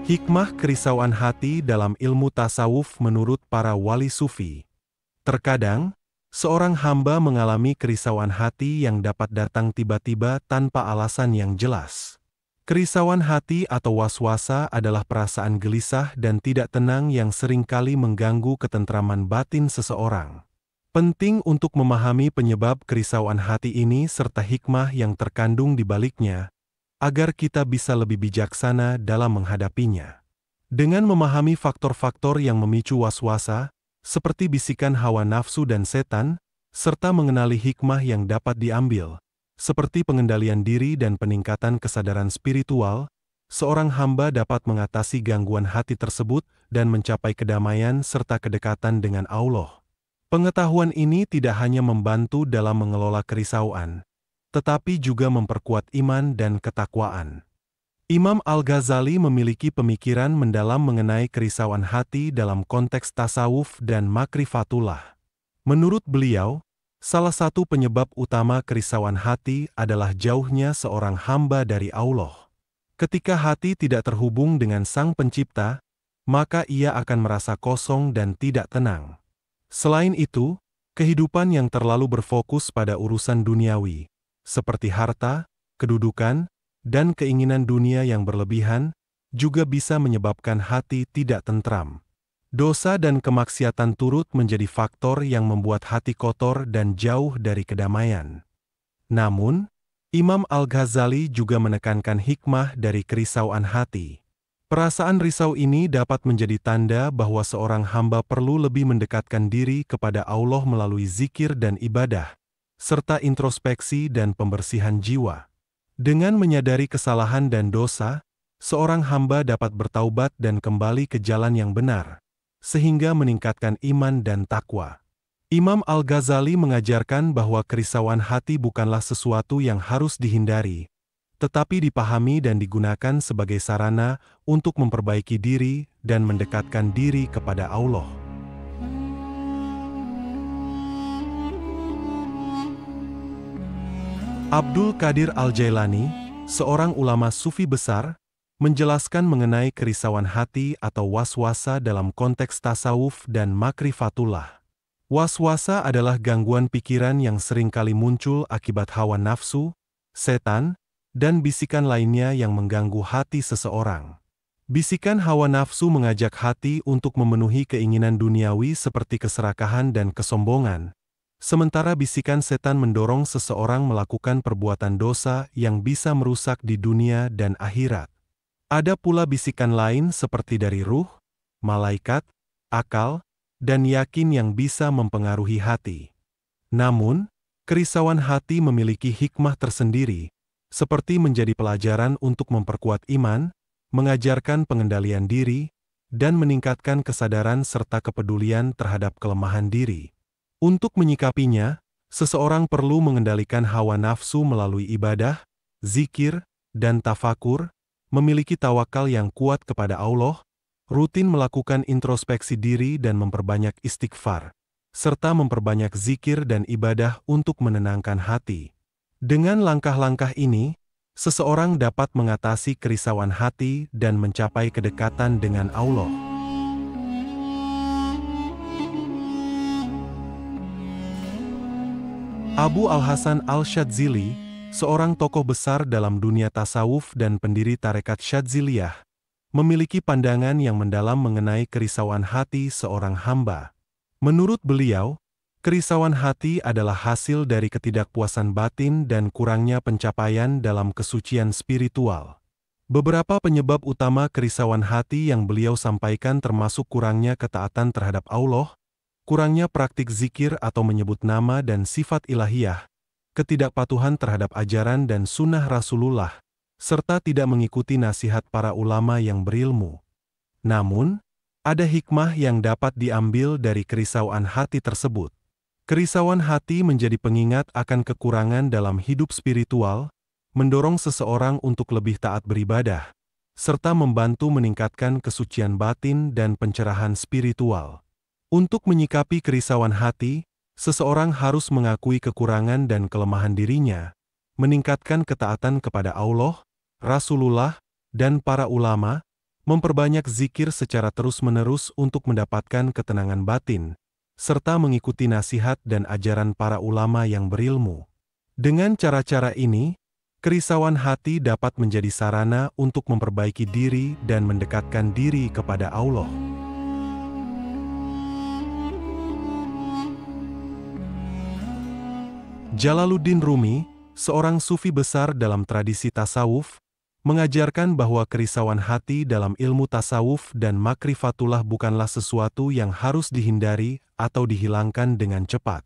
Hikmah kerisauan hati dalam ilmu tasawuf menurut para wali sufi. Terkadang, seorang hamba mengalami kerisauan hati yang dapat datang tiba-tiba tanpa alasan yang jelas. Kerisauan hati atau waswasa adalah perasaan gelisah dan tidak tenang yang seringkali mengganggu ketentraman batin seseorang. Penting untuk memahami penyebab kerisauan hati ini serta hikmah yang terkandung di baliknya, agar kita bisa lebih bijaksana dalam menghadapinya. Dengan memahami faktor-faktor yang memicu waswasa, seperti bisikan hawa nafsu dan setan, serta mengenali hikmah yang dapat diambil, seperti pengendalian diri dan peningkatan kesadaran spiritual, seorang hamba dapat mengatasi gangguan hati tersebut dan mencapai kedamaian serta kedekatan dengan Allah. Pengetahuan ini tidak hanya membantu dalam mengelola kerisauan, tetapi juga memperkuat iman dan ketakwaan. Imam Al-Ghazali memiliki pemikiran mendalam mengenai kerisauan hati dalam konteks tasawuf dan makrifatullah. Menurut beliau, salah satu penyebab utama kerisauan hati adalah jauhnya seorang hamba dari Allah. Ketika hati tidak terhubung dengan Sang Pencipta, maka ia akan merasa kosong dan tidak tenang. Selain itu, kehidupan yang terlalu berfokus pada urusan duniawi, seperti harta, kedudukan, dan keinginan dunia yang berlebihan, juga bisa menyebabkan hati tidak tentram. Dosa dan kemaksiatan turut menjadi faktor yang membuat hati kotor dan jauh dari kedamaian. Namun, Imam Al-Ghazali juga menekankan hikmah dari kerisauan hati. Perasaan risau ini dapat menjadi tanda bahwa seorang hamba perlu lebih mendekatkan diri kepada Allah melalui zikir dan ibadah, serta introspeksi dan pembersihan jiwa. Dengan menyadari kesalahan dan dosa, seorang hamba dapat bertaubat dan kembali ke jalan yang benar, sehingga meningkatkan iman dan takwa. Imam Al-Ghazali mengajarkan bahwa kerisauan hati bukanlah sesuatu yang harus dihindari, tetapi dipahami dan digunakan sebagai sarana untuk memperbaiki diri dan mendekatkan diri kepada Allah. Abdul Qadir Al-Jailani, seorang ulama sufi besar, menjelaskan mengenai kerisauan hati atau waswasa dalam konteks tasawuf dan makrifatullah. Waswasa adalah gangguan pikiran yang seringkali muncul akibat hawa nafsu, setan, dan bisikan lainnya yang mengganggu hati seseorang. Bisikan hawa nafsu mengajak hati untuk memenuhi keinginan duniawi seperti keserakahan dan kesombongan, sementara bisikan setan mendorong seseorang melakukan perbuatan dosa yang bisa merusak di dunia dan akhirat. Ada pula bisikan lain seperti dari ruh, malaikat, akal, dan yakin yang bisa mempengaruhi hati. Namun, kerisauan hati memiliki hikmah tersendiri, seperti menjadi pelajaran untuk memperkuat iman, mengajarkan pengendalian diri, dan meningkatkan kesadaran serta kepedulian terhadap kelemahan diri. Untuk menyikapinya, seseorang perlu mengendalikan hawa nafsu melalui ibadah, zikir, dan tafakur, memiliki tawakal yang kuat kepada Allah, rutin melakukan introspeksi diri dan memperbanyak istighfar, serta memperbanyak zikir dan ibadah untuk menenangkan hati. Dengan langkah-langkah ini, seseorang dapat mengatasi kerisauan hati dan mencapai kedekatan dengan Allah. Abu Al-Hasan Al-Syadzili, seorang tokoh besar dalam dunia tasawuf dan pendiri tarekat Syadziliyah, memiliki pandangan yang mendalam mengenai kerisauan hati seorang hamba. Menurut beliau, kerisauan hati adalah hasil dari ketidakpuasan batin dan kurangnya pencapaian dalam kesucian spiritual. Beberapa penyebab utama kerisauan hati yang beliau sampaikan termasuk kurangnya ketaatan terhadap Allah, kurangnya praktik zikir atau menyebut nama dan sifat ilahiyah, ketidakpatuhan terhadap ajaran dan sunnah Rasulullah, serta tidak mengikuti nasihat para ulama yang berilmu. Namun, ada hikmah yang dapat diambil dari kerisauan hati tersebut. Kerisauan hati menjadi pengingat akan kekurangan dalam hidup spiritual, mendorong seseorang untuk lebih taat beribadah, serta membantu meningkatkan kesucian batin dan pencerahan spiritual. Untuk menyikapi kerisauan hati, seseorang harus mengakui kekurangan dan kelemahan dirinya, meningkatkan ketaatan kepada Allah, Rasulullah, dan para ulama, memperbanyak zikir secara terus-menerus untuk mendapatkan ketenangan batin, serta mengikuti nasihat dan ajaran para ulama yang berilmu. Dengan cara-cara ini, kerisauan hati dapat menjadi sarana untuk memperbaiki diri dan mendekatkan diri kepada Allah. Jalaluddin Rumi, seorang sufi besar dalam tradisi tasawuf, mengajarkan bahwa kerisauan hati dalam ilmu tasawuf dan makrifatullah bukanlah sesuatu yang harus dihindari atau dihilangkan dengan cepat.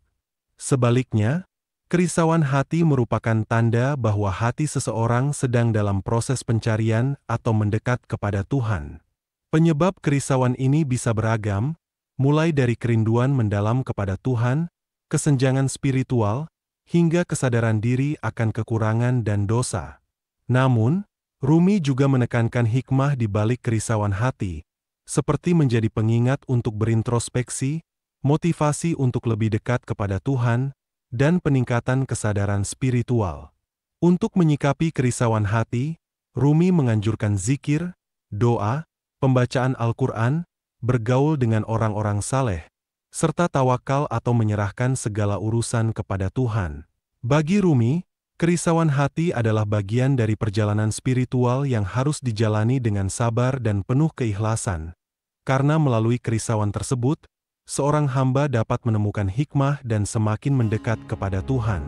Sebaliknya, kerisauan hati merupakan tanda bahwa hati seseorang sedang dalam proses pencarian atau mendekat kepada Tuhan. Penyebab kerisauan ini bisa beragam, mulai dari kerinduan mendalam kepada Tuhan, kesenjangan spiritual, hingga kesadaran diri akan kekurangan dan dosa. Namun, Rumi juga menekankan hikmah di balik kerisauan hati, seperti menjadi pengingat untuk berintrospeksi, motivasi untuk lebih dekat kepada Tuhan, dan peningkatan kesadaran spiritual. Untuk menyikapi kerisauan hati, Rumi menganjurkan zikir, doa, pembacaan Al-Quran, bergaul dengan orang-orang saleh, serta tawakal atau menyerahkan segala urusan kepada Tuhan. Bagi Rumi, kerisauan hati adalah bagian dari perjalanan spiritual yang harus dijalani dengan sabar dan penuh keikhlasan. Karena melalui kerisauan tersebut, seorang hamba dapat menemukan hikmah dan semakin mendekat kepada Tuhan.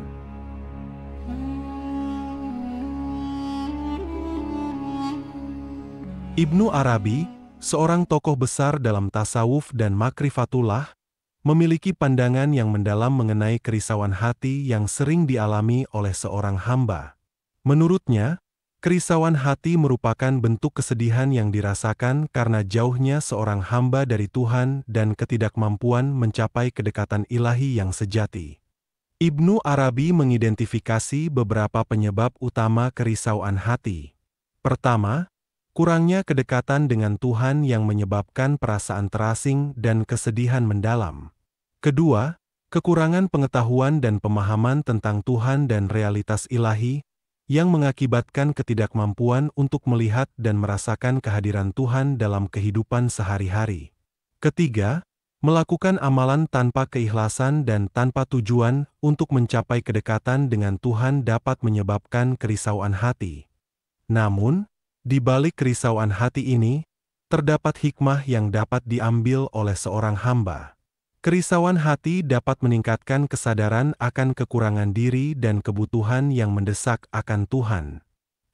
Ibnu Arabi, seorang tokoh besar dalam tasawuf dan makrifatullah, memiliki pandangan yang mendalam mengenai kerisauan hati yang sering dialami oleh seorang hamba. Menurutnya, kerisauan hati merupakan bentuk kesedihan yang dirasakan karena jauhnya seorang hamba dari Tuhan dan ketidakmampuan mencapai kedekatan ilahi yang sejati. Ibnu Arabi mengidentifikasi beberapa penyebab utama kerisauan hati. Pertama, kurangnya kedekatan dengan Tuhan yang menyebabkan perasaan terasing dan kesedihan mendalam. Kedua, kekurangan pengetahuan dan pemahaman tentang Tuhan dan realitas ilahi, yang mengakibatkan ketidakmampuan untuk melihat dan merasakan kehadiran Tuhan dalam kehidupan sehari-hari. Ketiga, melakukan amalan tanpa keikhlasan dan tanpa tujuan untuk mencapai kedekatan dengan Tuhan dapat menyebabkan kerisauan hati. Namun, di balik kerisauan hati ini, terdapat hikmah yang dapat diambil oleh seorang hamba. Kerisauan hati dapat meningkatkan kesadaran akan kekurangan diri dan kebutuhan yang mendesak akan Tuhan.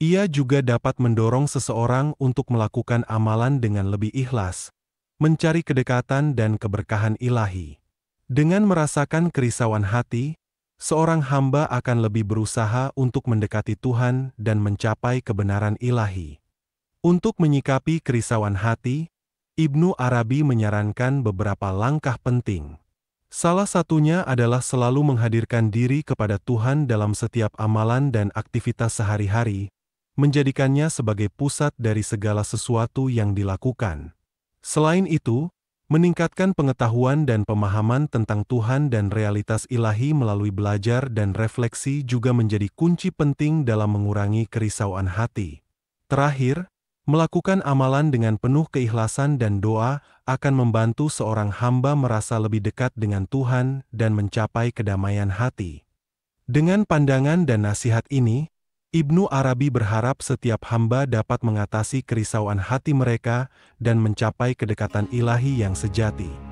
Ia juga dapat mendorong seseorang untuk melakukan amalan dengan lebih ikhlas, mencari kedekatan dan keberkahan ilahi. Dengan merasakan kerisauan hati, seorang hamba akan lebih berusaha untuk mendekati Tuhan dan mencapai kebenaran ilahi. Untuk menyikapi kerisauan hati, Ibnu Arabi menyarankan beberapa langkah penting. Salah satunya adalah selalu menghadirkan diri kepada Tuhan dalam setiap amalan dan aktivitas sehari-hari, menjadikannya sebagai pusat dari segala sesuatu yang dilakukan. Selain itu, meningkatkan pengetahuan dan pemahaman tentang Tuhan dan realitas ilahi melalui belajar dan refleksi juga menjadi kunci penting dalam mengurangi kerisauan hati. Terakhir, melakukan amalan dengan penuh keikhlasan dan doa akan membantu seorang hamba merasa lebih dekat dengan Tuhan dan mencapai kedamaian hati. Dengan pandangan dan nasihat ini, Ibnu Arabi berharap setiap hamba dapat mengatasi kerisauan hati mereka dan mencapai kedekatan ilahi yang sejati.